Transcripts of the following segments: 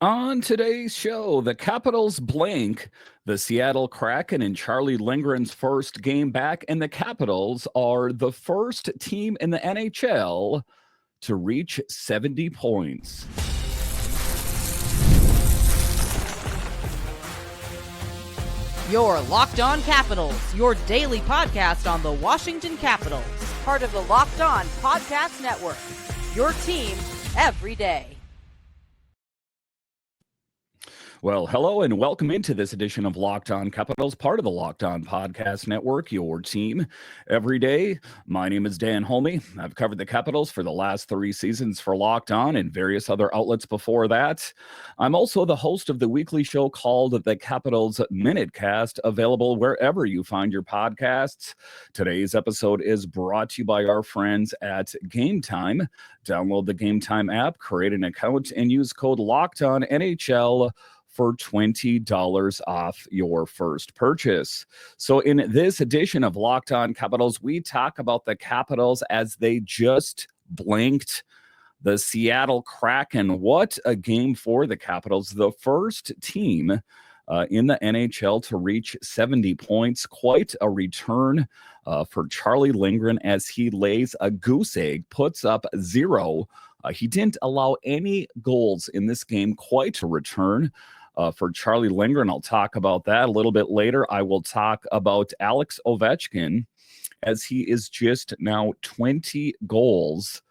On today's show, the Capitals blank the Seattle Kraken in Charlie Lindgren's first game back, and the Capitals are the first team in the NHL to reach 70 points. You're Locked On Capitals, your daily podcast on the Washington Capitals, part of the Locked On Podcast Network, your team every day. Well, hello and welcome into this edition of Locked On Capitals, part of the Locked On Podcast Network, your team every day. My name is Dan Holme. I've covered the Capitals for the last 3 seasons for Locked On and various other outlets before that. I'm also the host of the weekly show called the Capitals Minutecast, available wherever you find your podcasts. Today's episode is brought to you by our friends at Game Time. Download the Game Time app, create an account, and use code LOCKEDONNHL for $20 off your first purchase. So in this edition of Locked On Capitals, we talk about the Capitals as they just blanked the Seattle Kraken. What a game for the Capitals. The first team in the NHL to reach 70 points. Quite a return for Charlie Lindgren as he lays a goose egg, puts up 0. He didn't allow any goals in this game. Quite a return for Charlie Lindgren. I'll talk about that a little bit later. I will talk about Alex Ovechkin as he is just now 20 goals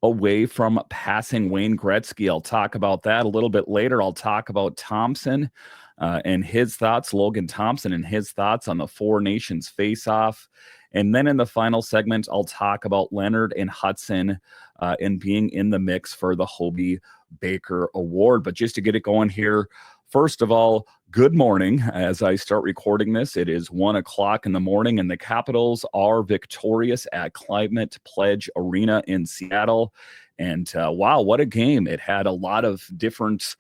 away from passing Wayne Gretzky. I'll talk about that a little bit later. I'll talk about Thompson and his thoughts, Logan Thompson and his thoughts on the Four Nations face-off. And then in the final segment, I'll talk about Leonard and Hutson and being in the mix for the Hobey Baker Award. But just to get it going here, first of all, good morning. As I start recording this, it is 1 o'clock in the morning, and the Capitals are victorious at Climate Pledge Arena in Seattle. And wow, what a game. It had a lot of different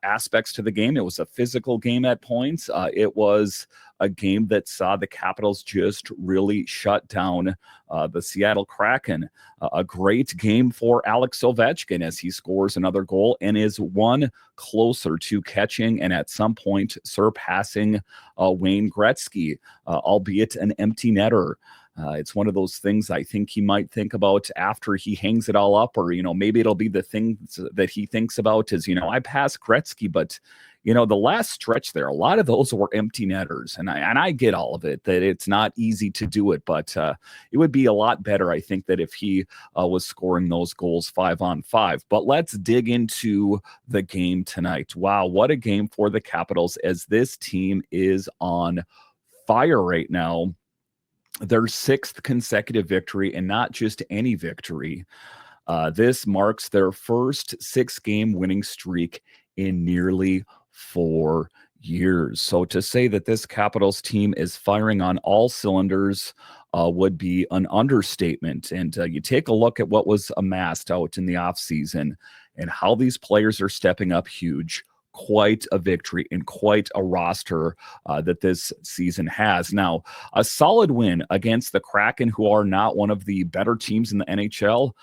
aspects to the game. It was a physical game at points. It was a game that saw the Capitals just really shut down the Seattle Kraken. A great game for Alex Ovechkin as he scores another goal and is one closer to catching and at some point surpassing Wayne Gretzky, albeit an empty netter. It's one of those things I think he might think about after he hangs it all up, or, maybe it'll be the thing that he thinks about is, I passed Gretzky, but, the last stretch there, a lot of those were empty netters. And I get all of it, that it's not easy to do it, but it would be a lot better, I think, that if he was scoring those goals 5-on-5. But let's dig into the game tonight. Wow, what a game for the Capitals as this team is on fire right now. Their 6th consecutive victory, and not just any victory. This marks their first 6-game winning streak in nearly 4 years. So to say that this Capitals team is firing on all cylinders would be an understatement. And you take a look at what was amassed out in the offseason and how these players are stepping up huge. Quite a victory and quite a roster that this season has. Now, a solid win against the Kraken, who are not one of the better teams in the NHL,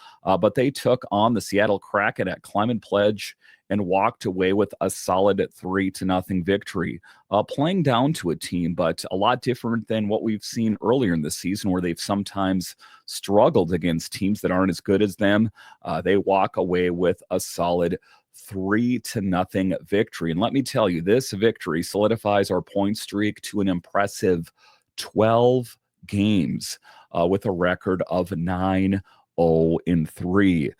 but they took on the Seattle Kraken at Climate Pledge and walked away with a solid 3-0 victory. Playing down to a team, but a lot different than what we've seen earlier in the season, where they've sometimes struggled against teams that aren't as good as them. They walk away with a solid 3-0 victory. And let me tell you, this victory solidifies our point streak to an impressive 12 games with a record of 9-0-3.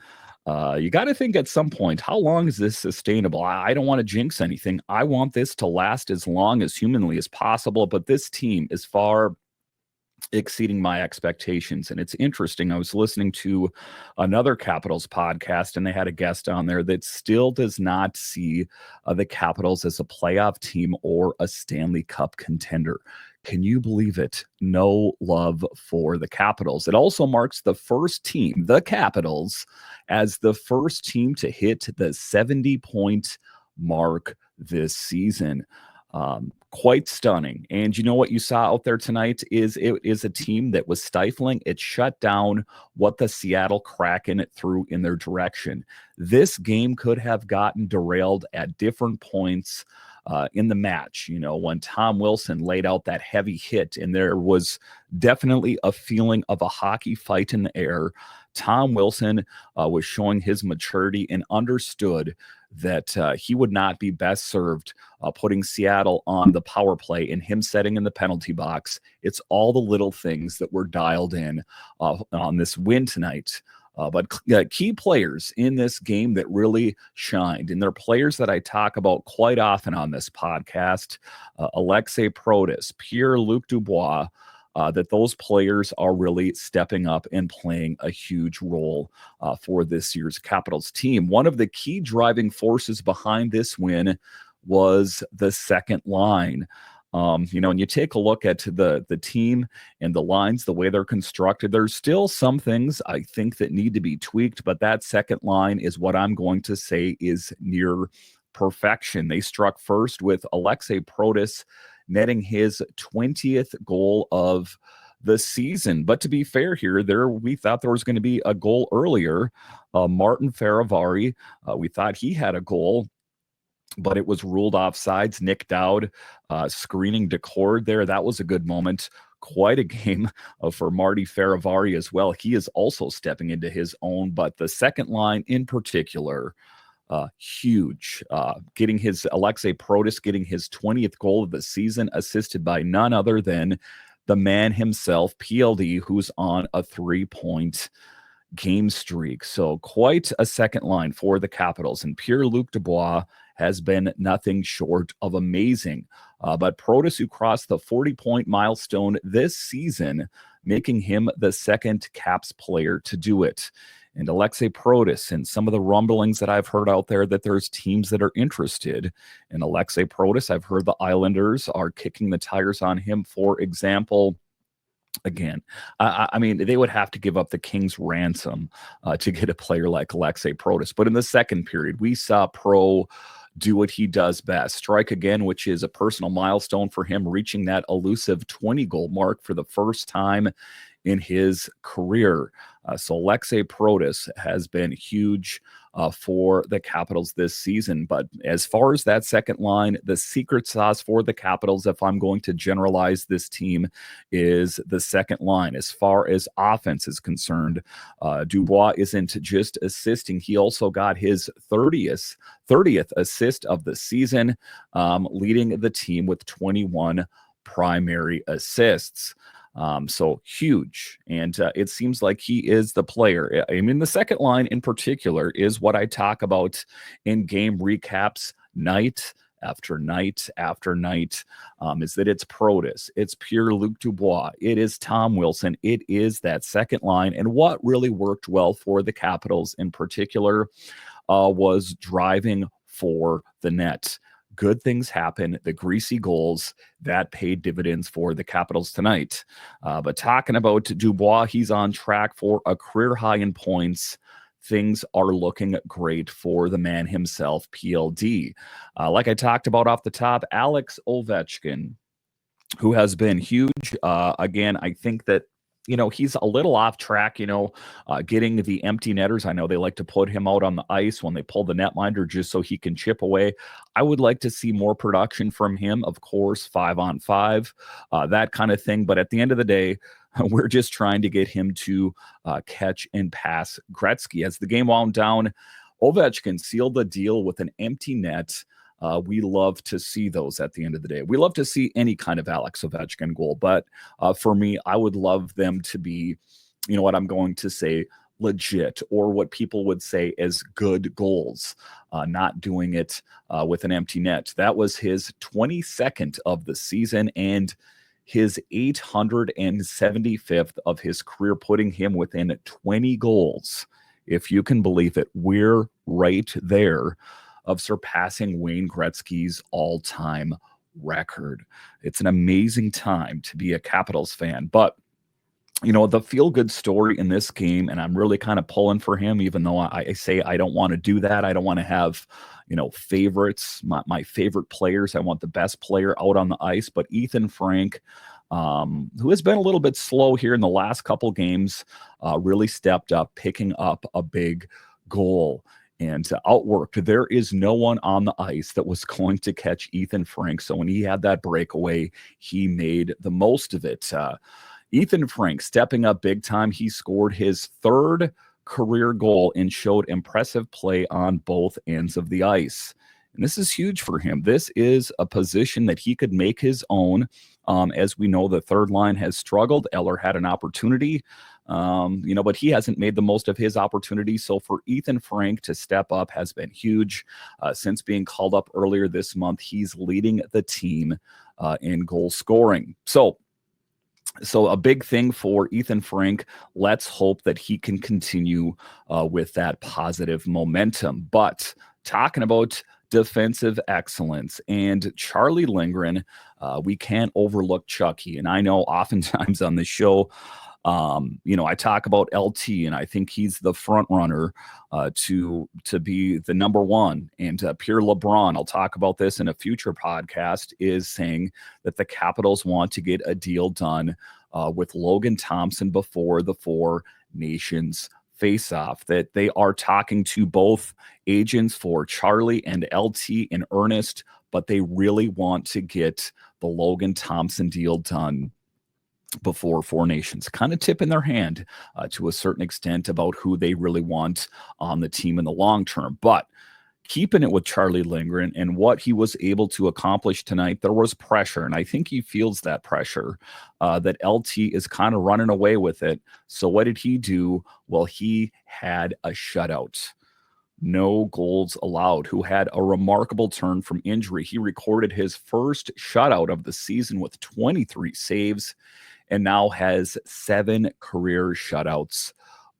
You got to think at some point, how long is this sustainable? I don't want to jinx anything. I want this to last as long as humanly as possible, but this team is far exceeding my expectations. And it's interesting. I was listening to another Capitals podcast, and they had a guest on there that still does not see the Capitals as a playoff team or a Stanley Cup contender. Can you believe it? No love for the Capitals. It also marks the first team, the Capitals, as the first team to hit the 70-point mark this season. quite stunning. And you know what you saw out there tonight is it is a team that was stifling. It shut down what the Seattle Kraken threw in their direction. This game could have gotten derailed at different points in the match. You know, when Tom Wilson laid out that heavy hit, and there was definitely a feeling of a hockey fight in the air. Tom Wilson was showing his maturity and understood that he would not be best served putting Seattle on the power play and him setting in the penalty box. It's all the little things that were dialed in on this win tonight. But key players in this game that really shined, and they're players that I talk about quite often on this podcast, Aliaksei Protas, Pierre-Luc Dubois, that those players are really stepping up and playing a huge role for this year's Capitals team. One of the key driving forces behind this win was the second line. You know, and you take a look at the team and the lines, the way they're constructed, there's still some things I think that need to be tweaked, but that second line is what I'm going to say is near perfection. They struck first with Aliaksei Protas netting his 20th goal of the season. But to be fair here, we thought there was going to be a goal earlier. Martin Faravari, we thought he had a goal, but it was ruled offsides. Nick Dowd screening Decord there. That was a good moment. Quite a game for Marty Faravari as well. He is also stepping into his own, but the second line in particular, huge. Aliaksei Protas getting his 20th goal of the season, assisted by none other than the man himself, PLD, who's on a 3-point game streak. So quite a second line for the Capitals, and Pierre-Luc Dubois has been nothing short of amazing. But Protas, who crossed the 40-point milestone this season, making him the second Caps player to do it. And Aliaksei Protas, and some of the rumblings that I've heard out there that there's teams that are interested in Aliaksei Protas. I've heard the Islanders are kicking the tires on him, for example. Again, I mean, they would have to give up the King's ransom to get a player like Aliaksei Protas. But in the second period, we saw Pro do what he does best, strike again, which is a personal milestone for him, reaching that elusive 20-goal mark for the first time in his career. So Aliaksei Protas has been huge for the Capitals this season. But as far as that second line, the secret sauce for the Capitals, if I'm going to generalize this team, is the second line. As far as offense is concerned, Dubois isn't just assisting. He also got his 30th assist of the season, leading the team with 21 primary assists. So huge. And it seems like he is the player. I mean, the second line in particular is what I talk about in game recaps night after night after night, is that it's Protas, it's Pierre-Luc Dubois, it is Tom Wilson, it is that second line. And what really worked well for the Capitals in particular was driving for the net. Good things happen. The greasy goals that paid dividends for the Capitals tonight. But talking about Dubois, he's on track for a career high in points. Things are looking great for the man himself, PLD. Like I talked about off the top, Alex Ovechkin, who has been huge. Again, I think that, you know, he's a little off track, getting the empty netters. I know they like to put him out on the ice when they pull the netminder just so he can chip away. I would like to see more production from him, of course, 5-on-5, that kind of thing. But at the end of the day, we're just trying to get him to catch and pass Gretzky. As the game wound down, Ovechkin sealed the deal with an empty net. We love to see those at the end of the day. We love to see any kind of Alex Ovechkin goal, but for me, I would love them to be, you know what I'm going to say, legit, or what people would say as good goals, not doing it with an empty net. That was his 22nd of the season and his 875th of his career, putting him within 20 goals. If you can believe it, we're right there of surpassing Wayne Gretzky's all-time record. It's an amazing time to be a Capitals fan. But the feel-good story in this game, and I'm really kind of pulling for him, even though I say I don't want to do that. I don't want to have, favorites, my favorite players. I want the best player out on the ice. But Ethan Frank, who has been a little bit slow here in the last couple games, really stepped up, picking up a big goal and outworked. There is no one on the ice that was going to catch Ethan Frank. So when he had that breakaway, he made the most of it. Ethan Frank stepping up big time. He scored his third career goal and showed impressive play on both ends of the ice. And this is huge for him. This is a position that he could make his own. As we know, the third line has struggled. Eller had an opportunity, but he hasn't made the most of his opportunity. So for Ethan Frank to step up has been huge. Since being called up earlier this month, he's leading the team in goal scoring. So a big thing for Ethan Frank. Let's hope that he can continue with that positive momentum. But talking about defensive excellence and Charlie Lindgren, we can't overlook Chucky. And I know oftentimes on the show, I talk about LT, and I think he's the front runner to be the number one. And Pierre LeBron, I'll talk about this in a future podcast, is saying that the Capitals want to get a deal done with Logan Thompson before the Four Nations face-off, that they are talking to both agents for Charlie and LT in earnest, but they really want to get the Logan Thompson deal done before Four Nations, kind of tipping their hand to a certain extent about who they really want on the team in the long term. But keeping it with Charlie Lindgren and what he was able to accomplish tonight, there was pressure, and I think he feels that pressure, that LT is kind of running away with it. So what did he do? Well, he had a shutout. No goals allowed, who had a remarkable turn from injury. He recorded his first shutout of the season with 23 saves and now has 7 career shutouts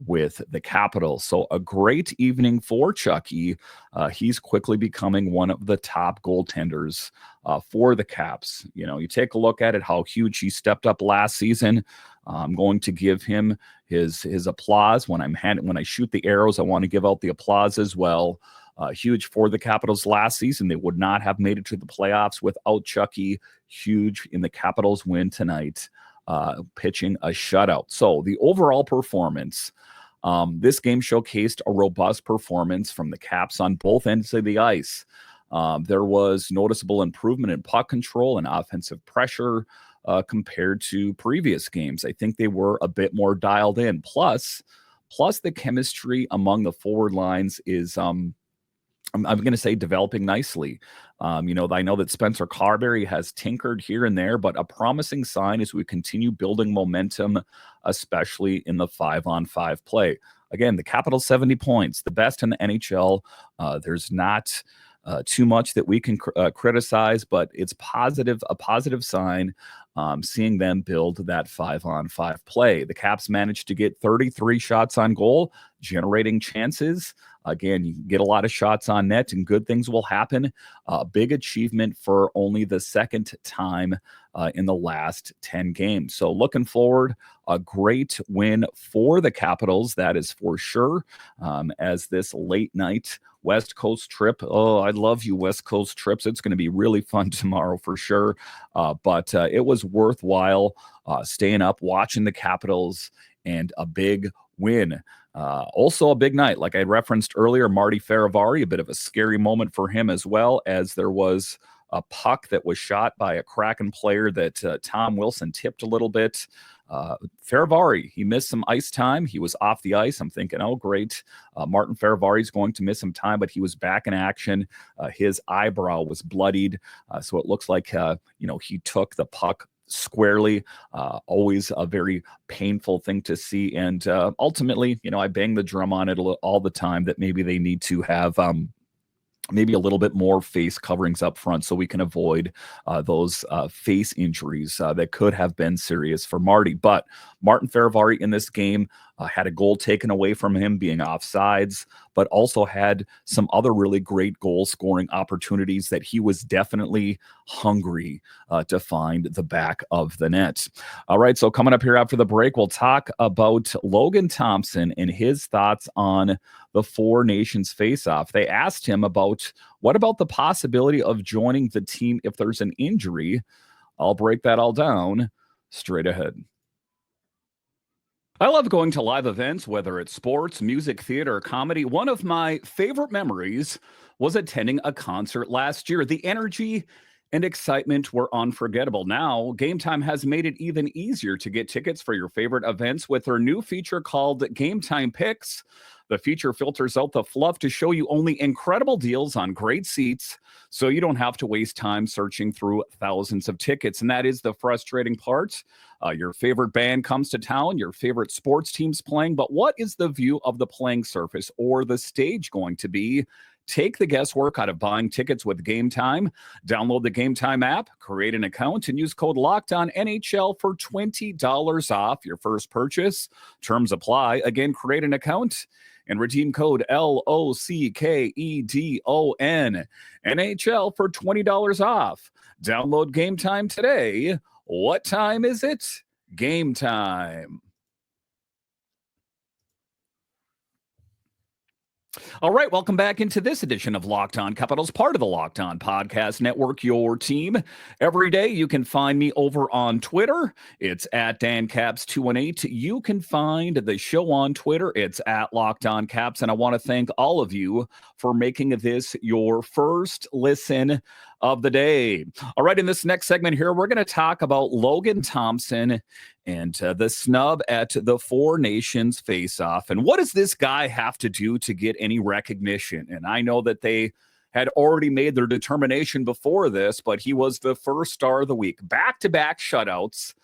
with the Capitals. So a great evening for Chucky. He's quickly becoming one of the top goaltenders for the Caps. You take a look at it, how huge he stepped up last season. I'm going to give him his applause. When I shoot the arrows, I want to give out the applause as well. Huge for the Capitals last season. They would not have made it to the playoffs without Chucky. Huge in the Capitals win tonight, pitching a shutout. So the overall performance, this game showcased a robust performance from the Caps on both ends of the ice. There was noticeable improvement in puck control and offensive pressure compared to previous games. I think they were a bit more dialed in. Plus the chemistry among the forward lines is I'm going to say developing nicely. I know that Spencer Carberry has tinkered here and there, but a promising sign as we continue building momentum, especially in the 5-on-5 play. Again, the Capitals 70 points, the best in the NHL. There's not too much that we can criticize, but it's a positive sign seeing them build that 5-on-5 play. The Caps managed to get 33 shots on goal, generating chances. Again, you get a lot of shots on net and good things will happen. Big achievement for only the second time in the last 10 games. So looking forward, a great win for the Capitals, that is for sure, as this late night West Coast trip. Oh, I love you West Coast trips. It's going to be really fun tomorrow for sure. But it was worthwhile staying up, watching the Capitals, and a big win. Also a big night, like I referenced earlier, Marty Faravari, a bit of a scary moment for him as well, as there was a puck that was shot by a Kraken player that Tom Wilson tipped a little bit. Faravari, he missed some ice time. He was off the ice. I'm thinking, oh, great. Martin Faravari is going to miss some time, but he was back in action. His eyebrow was bloodied. So it looks like, he took the puck squarely. Always a very painful thing to see. And ultimately, I bang the drum on it all the time that maybe they need to have maybe a little bit more face coverings up front so we can avoid those face injuries that could have been serious for Marty. But Martin Faravari in this game, had a goal taken away from him being offsides, but also had some other really great goal scoring opportunities that he was definitely hungry to find the back of the net. All right, so coming up here after the break, we'll talk about Logan Thompson and his thoughts on the Four Nations face-off. They asked him about what about the possibility of joining the team if there's an injury. I'll break that all down straight ahead. I love going to live events, whether it's sports, music, theater, or comedy. One of my favorite memories was attending a concert last year. The energy and excitement were unforgettable. Now, Game Time has made it even easier to get tickets for your favorite events with their new feature called Game Time Picks. The feature filters out the fluff to show you only incredible deals on great seats, so you don't have to waste time searching through thousands of tickets. And that is the frustrating part. Your favorite band comes to town, your favorite sports team's playing, but what is the view of the playing surface or the stage going to be? Take the guesswork out of buying tickets with Game Time. Download the Game Time app, create an account, and use code LOCKEDONNHL for $20 off your first purchase. Terms apply. Again, create an account and redeem code LOCKEDON NHL for $20 off. Download Game Time today. What time is it? Game time. All right, welcome back into this edition of Locked On Capitals, part of the Locked On Podcast Network, your team. Every day you can find me over on Twitter. It's at DanCaps218. You can find the show on Twitter. It's at Locked On Caps. And I want to thank all of you for making this your first listen of the day. All right, in this next segment here, we're going to talk about Logan Thompson and the snub at the Four Nations face-off. And what does this guy have to do to get any recognition? And I know that they had already made their determination before this, but he was the first star of the week. Back-to-back shutouts.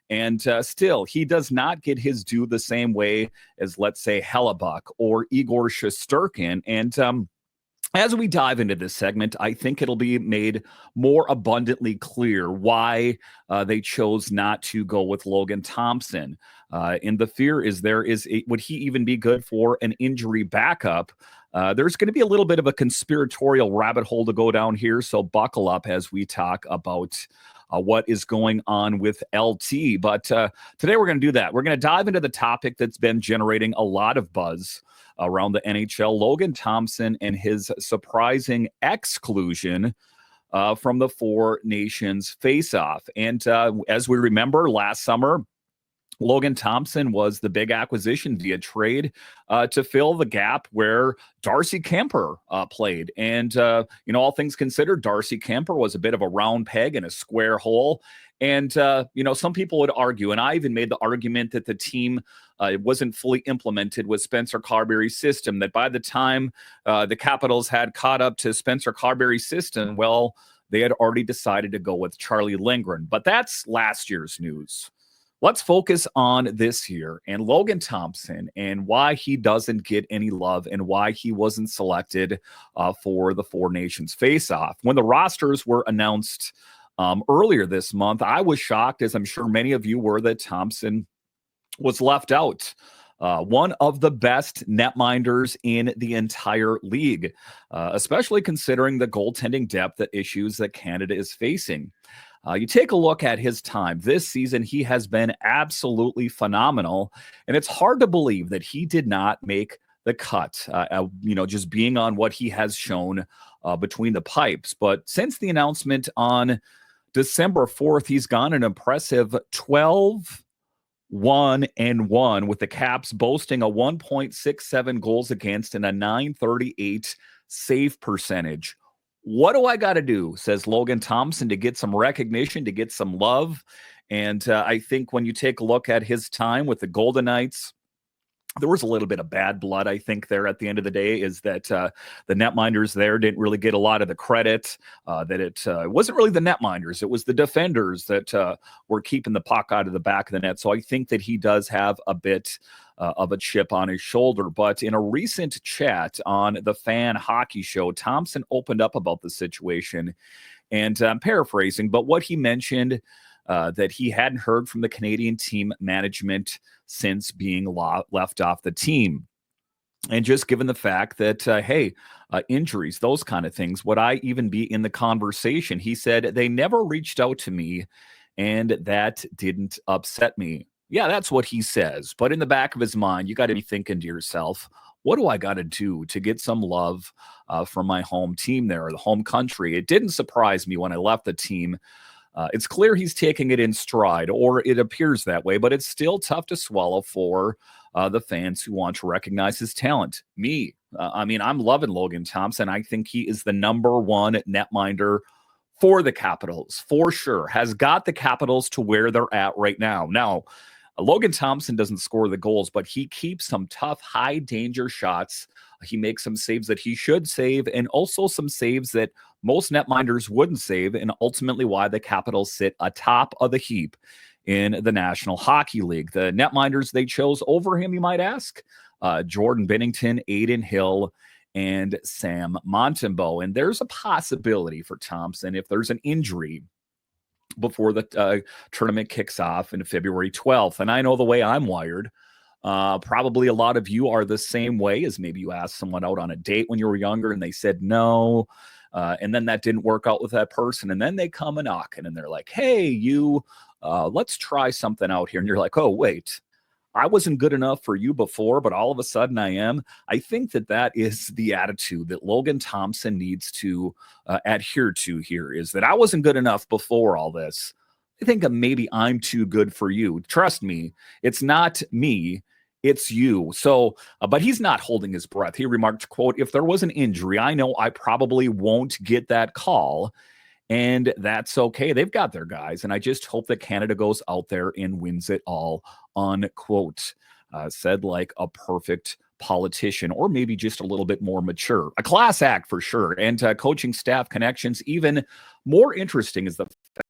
And still, he does not get his due the same way as, let's say, Hellebuck or Igor Shesterkin. And as we dive into this segment, I think it'll be made more abundantly clear why they chose not to go with Logan Thompson. And the fear is would he even be good for an injury backup? There's going to be a little bit of a conspiratorial rabbit hole to go down here, so buckle up as we talk about what is going on with LT. But today we're going to do that. We're going to dive into the topic that's been generating a lot of buzz around the NHL, Logan Thompson and his surprising exclusion from the Four Nations face-off. And as we remember, last summer, Logan Thompson was the big acquisition via trade to fill the gap where Darcy Kemper played. And, all things considered, Darcy Kemper was a bit of a round peg in a square hole. And, some people would argue, and I even made the argument that the team wasn't fully implemented with Spencer Carberry's system, that by the time the Capitals had caught up to Spencer Carberry's system, well, they had already decided to go with Charlie Lindgren. But that's last year's news. Let's focus on this year and Logan Thompson and why he doesn't get any love and why he wasn't selected for the Four Nations face-off. When the rosters were announced earlier this month, I was shocked, as I'm sure many of you were, that Thompson was left out. One of the best netminders in the entire league, especially considering the goaltending depth issues that Canada is facing. You take a look at his time this season, he has been absolutely phenomenal. And it's hard to believe that he did not make the cut, just being on what he has shown between the pipes. But since the announcement on December 4th, he's gone an impressive 12-1-1 with the Caps boasting a 1.67 goals against and a .938 save percentage. What do I got to do, says Logan Thompson, to get some recognition, to get some love? And I think when you take a look at his time with the Golden Knights, there was a little bit of bad blood, I think, there at the end of the day, is that the netminders there didn't really get a lot of the credit, that it wasn't really the netminders. It was the defenders that were keeping the puck out of the back of the net. So I think that he does have a bit of a chip on his shoulder. But in a recent chat on the Fan Hockey Show, Thompson opened up about the situation. And I'm paraphrasing, but what he mentioned that he hadn't heard from the Canadian team management since being left off the team. And just given the fact that, injuries, those kind of things, would I even be in the conversation? He said, they never reached out to me, and that didn't upset me. Yeah, that's what he says. But in the back of his mind, you got to be thinking to yourself, what do I got to do to get some love from my home team there, or the home country? It didn't surprise me when I left the team. It's clear he's taking it in stride, or it appears that way, but it's still tough to swallow for the fans who want to recognize his talent. I'm loving Logan Thompson. I think he is the number one netminder for the Capitals, for sure. Has got the Capitals to where they're at right now. Now, Logan Thompson doesn't score the goals, but he keeps some tough, high-danger shots. He makes some saves that he should save, and also some saves that most netminders wouldn't save, and ultimately why the Capitals sit atop of the heap in the National Hockey League. The netminders they chose over him, you might ask, Jordan Binnington, Aiden Hill, and Sam Montembeault. And there's a possibility for Thompson, if there's an injury before the tournament kicks off in February 12th. And I know the way I'm wired, probably a lot of you are the same way, as maybe you asked someone out on a date when you were younger and they said no. And then that didn't work out with that person. And then they come a knocking and they're like, hey, let's try something out here. And you're like, oh, wait, I wasn't good enough for you before, but all of a sudden I am. I think that is the attitude that Logan Thompson needs to adhere to here, is that I wasn't good enough before all this. I think maybe I'm too good for you. Trust me, it's not me, it's you. So, but he's not holding his breath. He remarked, quote, if there was an injury, I know I probably won't get that call. And that's okay. They've got their guys. And I just hope that Canada goes out there and wins it all, unquote. Said like a perfect politician, or maybe just a little bit more mature. A class act for sure. And coaching staff connections. Even more interesting is the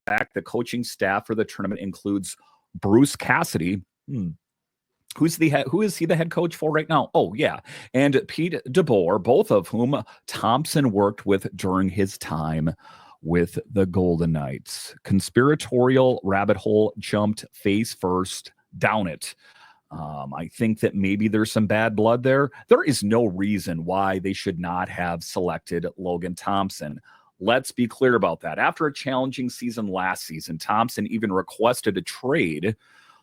fact the coaching staff for the tournament includes Bruce Cassidy. Who is he the head coach for right now? Oh, yeah. And Pete DeBoer, both of whom Thompson worked with during his time with the Golden Knights. Conspiratorial rabbit hole jumped face first down it. I think that maybe there's some bad blood there. There is no reason why they should not have selected Logan Thompson. Let's be clear about that. After a challenging season last season, Thompson even requested a trade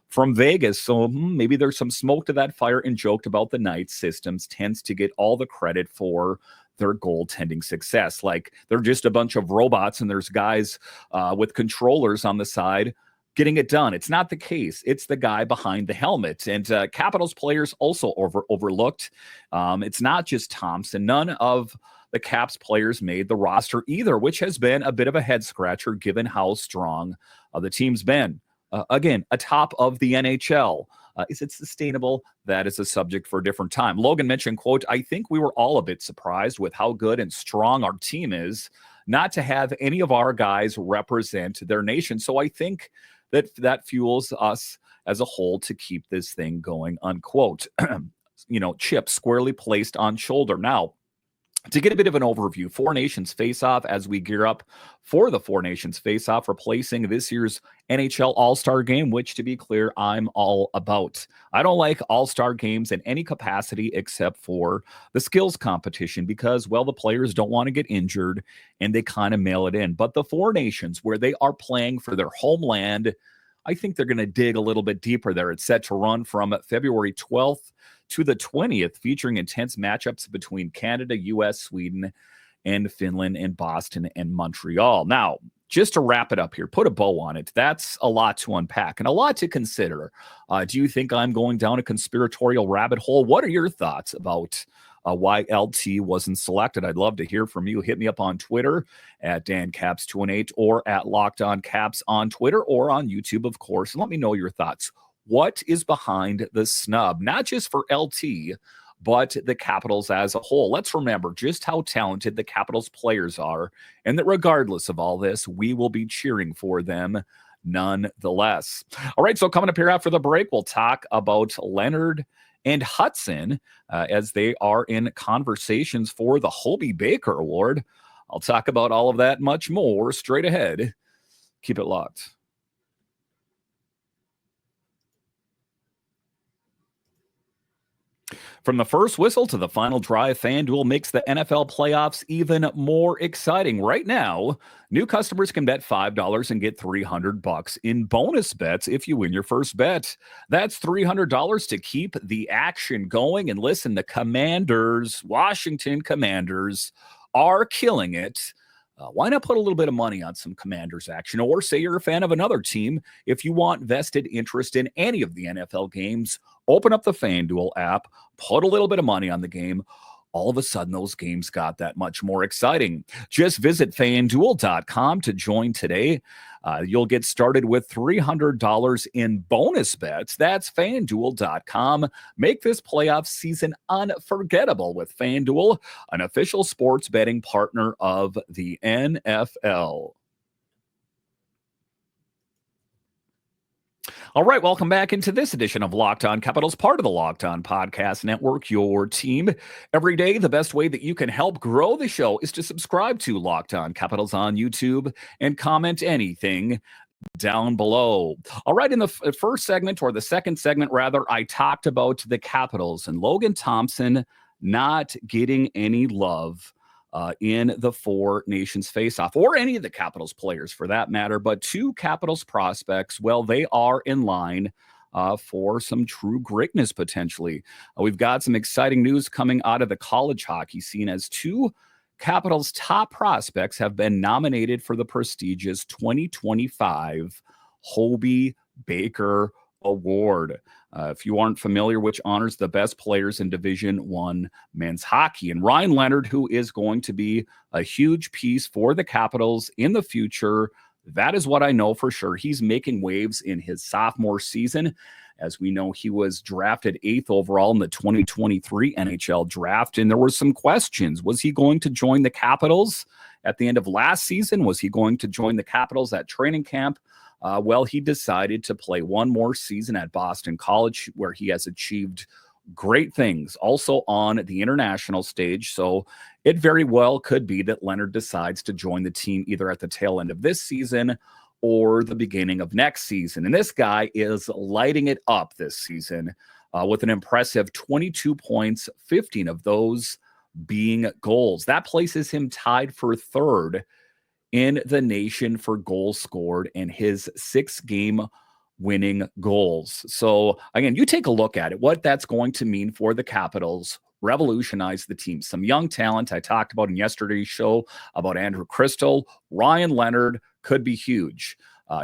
from Vegas. So maybe there's some smoke to that fire, and joked about the Knights systems tends to get all the credit for their goaltending success. Like they're just a bunch of robots and there's guys with controllers on the side getting it done. It's not the case. It's the guy behind the helmet. And Capitals players also overlooked. It's not just Thompson. None of the Caps players made the roster either, which has been a bit of a head scratcher given how strong the team's been. Again, atop of the NHL. Is it sustainable? That is a subject for a different time. Logan mentioned, quote, I think we were all a bit surprised with how good and strong our team is, not to have any of our guys represent their nation. So I think that fuels us as a whole to keep this thing going, unquote. Chip squarely placed on shoulder. Now, to get a bit of an overview, Four Nations Face-Off as we gear up for the Four Nations Face-Off, replacing this year's NHL All-Star Game, which, to be clear, I'm all about. I don't like All-Star Games in any capacity except for the skills competition because, well, the players don't want to get injured and they kind of mail it in. But the Four Nations, where they are playing for their homeland, I think they're going to dig a little bit deeper there. It's set to run from February 12th to the 20th, featuring intense matchups between Canada, U.S., Sweden, and Finland, and Boston and Montreal. Now, just to wrap it up here, put a bow on it. That's a lot to unpack and a lot to consider. Do you think I'm going down a conspiratorial rabbit hole? What are your thoughts about why LT wasn't selected? I'd love to hear from you. Hit me up on Twitter at DanCaps218 or at Locked On Caps on Twitter or on YouTube, of course, and let me know your thoughts. What is behind the snub, not just for LT, but the Capitals as a whole? Let's remember just how talented the Capitals players are, and that regardless of all this, we will be cheering for them nonetheless. All right, so coming up here after the break, we'll talk about Leonard and Hutson as they are in conversations for the Hobey Baker Award. I'll talk about all of that and much more straight ahead. Keep it locked. From the first whistle to the final drive, FanDuel makes the NFL playoffs even more exciting. Right now, new customers can bet $5 and get $300 in bonus bets if you win your first bet. That's $300 to keep the action going. And listen, the Commanders, Washington Commanders, are killing it. Why not put a little bit of money on some Commanders action? Or say you're a fan of another team. If you want vested interest in any of the NFL games, open up the FanDuel app, put a little bit of money on the game. All of a sudden, those games got that much more exciting. Just visit FanDuel.com to join today. You'll get started with $300 in bonus bets. That's FanDuel.com. Make this playoff season unforgettable with FanDuel, an official sports betting partner of the NFL. All right, welcome back into this edition of Locked On Capitals, part of the Locked On Podcast Network, your team. Every day, the best way that you can help grow the show is to subscribe to Locked On Capitals on YouTube and comment anything down below. All right, in the first segment, or the second segment, rather, I talked about the Capitals and Logan Thompson not getting any love in the Four Nations face-off, or any of the Capitals players for that matter. But two Capitals prospects, well, they are in line for some true greatness potentially. We've got some exciting news coming out of the college hockey scene as two Capitals top prospects have been nominated for the prestigious 2025 Hobey Baker Award. If you aren't familiar, which honors the best players in Division I men's hockey. And Ryan Leonard, who is going to be a huge piece for the Capitals in the future, that is what I know for sure. He's making waves in his sophomore season. As we know, he was drafted 8th overall in the 2023 NHL draft. And there were some questions. Was he going to join the Capitals at the end of last season? Was he going to join the Capitals at training camp? Well, he decided to play one more season at Boston College, where he has achieved great things also on the international stage. So it very well could be that Leonard decides to join the team either at the tail end of this season or the beginning of next season. And this guy is lighting it up this season with an impressive 22 points, 15 of those being goals. That places him tied for third in the nation for goals scored and his 6-game winning goals. So again, you take a look at it, what that's going to mean for the Capitals. Revolutionize the team. Some young talent I talked about in yesterday's show about Andrew Crystal. Ryan Leonard could be huge.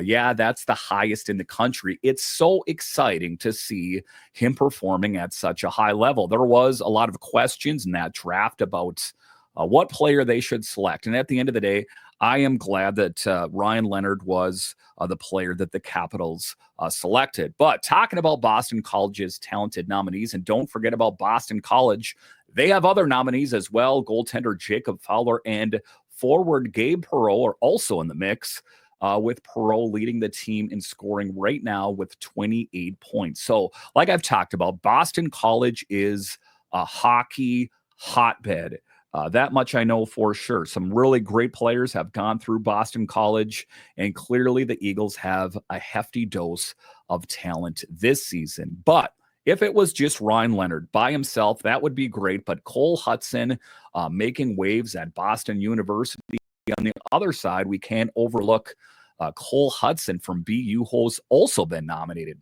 Yeah, that's the highest in the country. It's so exciting to see him performing at such a high level. There was a lot of questions in that draft about what player they should select. And at the end of the day, I am glad that Ryan Leonard was the player that the Capitals selected. But talking about Boston College's talented nominees, and don't forget about Boston College, they have other nominees as well. Goaltender Jacob Fowler and forward Gabe Perreault are also in the mix, with Perreault leading the team in scoring right now with 28 points. So like I've talked about, Boston College is a hockey hotbed. That much I know for sure. Some really great players have gone through Boston College, and clearly the Eagles have a hefty dose of talent this season. But if it was just Ryan Leonard by himself, that would be great. But Cole Hutson making waves at Boston University. On the other side, we can't overlook Cole Hutson from BU, who's also been nominated.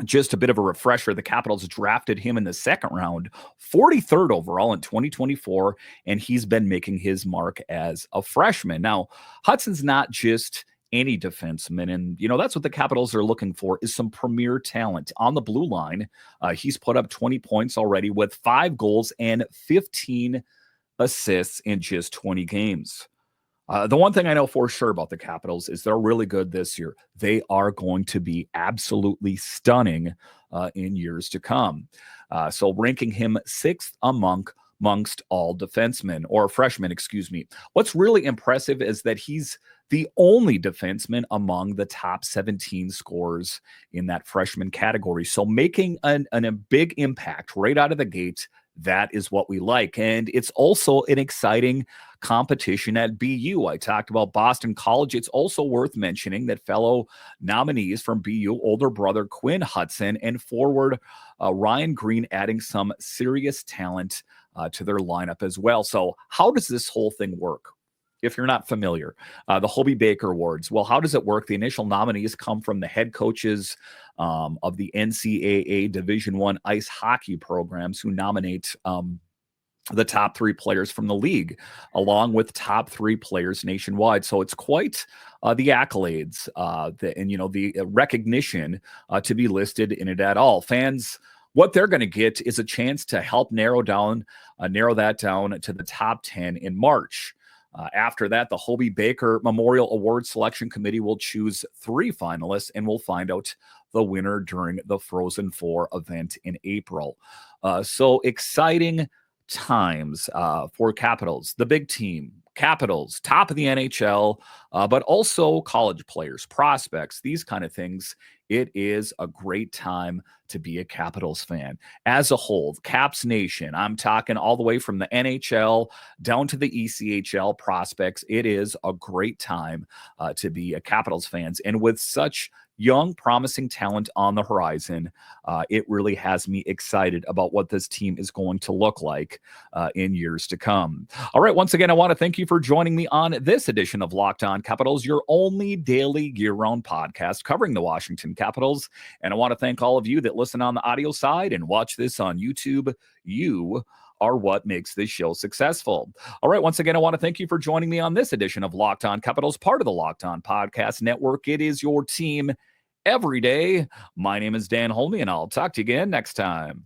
Just a bit of a refresher, the Capitals drafted him in the second round, 43rd overall in 2024, and he's been making his mark as a freshman. Now, Hudson's not just any defenseman, and that's what the Capitals are looking for, is some premier talent on the blue line. He's put up 20 points already with 5 goals and 15 assists in just 20 games. The one thing I know for sure about the Capitals is they're really good this year. They are going to be absolutely stunning in years to come. So ranking him 6th amongst all defensemen, or freshmen, excuse me. What's really impressive is that he's the only defenseman among the top 17 scorers in that freshman category. So making a big impact right out of the gate. That is what we like. And it's also an exciting competition at BU. I talked about Boston College. It's also worth mentioning that fellow nominees from BU, older brother Quinn Hutson and forward Ryan Green, adding some serious talent to their lineup as well. So how does this whole thing work? If you're not familiar, the Hobey Baker Awards. Well, how does it work? The initial nominees come from the head coaches of the NCAA Division I ice hockey programs who nominate the top 3 players from the league, along with top 3 players nationwide. So it's quite the accolades and the recognition to be listed in it at all. Fans, what they're going to get is a chance to help narrow that down to the top 10 in March. After that, the Hobey Baker Memorial Award Selection Committee will choose 3 finalists, and we'll find out the winner during the Frozen Four event in April. So exciting times for Capitals, the big team. Capitals, top of the NHL, but also college players, prospects, these kind of things. It is a great time to be a Capitals fan. As a whole, Caps Nation, I'm talking all the way from the NHL down to the ECHL prospects. It is a great time to be a Capitals fans. And with such young, promising talent on the horizon, it really has me excited about what this team is going to look like in years to come. All right, once again, I want to thank you for joining me on this edition of Locked On Capitals, your only daily year-round podcast covering the Washington Capitals. And I want to thank all of you that listen on the audio side and watch this on YouTube. You are what makes this show successful. All right, once again, I want to thank you for joining me on this edition of Locked On Capitals, part of the Locked On Podcast Network. It is your team every day. My name is Dan Holme, and I'll talk to you again next time.